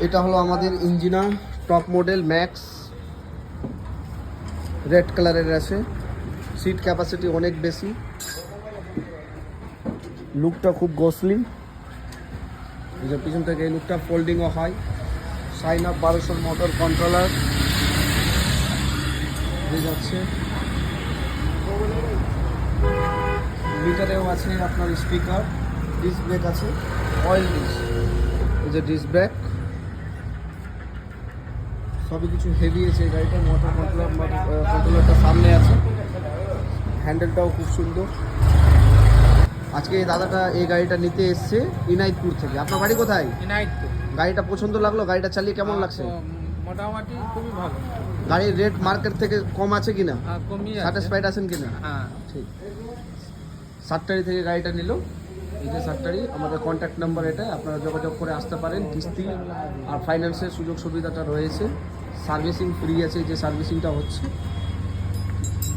এটা হলো আমাদের ইঞ্জিনা টপ মডেল ম্যাক্স, রেড কালারের আছে, সিট ক্যাপাসিটি অনেক বেশি, লুকটা খুব গসলি। এই যে পিছন থেকে এই লুকটা ফোল্ডিংও হয়। সাইন আপ 1200 মোটর কন্ট্রোলার যাচ্ছে, মিটারেও আছে আপনার স্পিকার, ডিস্ক ব্রেক আছে, অয়েল ডিস্ক, এই যে ডিস্ক ব্রেক, সবই কিছু হেভি আছে এই গাড়িটা। মোটর কন্ট্রোলারটা সামনে আছে, হ্যান্ডেলটাও খুব সুন্দর। আজকে এই দাদাটা এই গাড়িটা নিতে এসছে ইনাইতপুর থেকে। আপনার বাড়ি কোথায়? ইনাইতপুর। গাড়িটা পছন্দ লাগলো? গাড়িটা চালিয়ে কেমন লাগছে? মোটামুটি খুবই ভালো। গাড়ির রেট মার্কেট থেকে কম আছে কিনা? কমই আছে। স্যাটিসফাইড আছেন কিনা? হ্যাঁ ঠিক। সাতটারি থেকে গাড়িটা নিল, এই যে সাতটারি। আমাদের কন্ট্যাক্ট নাম্বার এটা, আপনারা যোগাযোগ করে আসতে পারেন। কিস্তি আর ফাইন্যান্সের সুযোগ সুবিধাটা রয়েছে, সার্ভিসিং ফ্রি আছে, যে সার্ভিসিংটা হচ্ছে।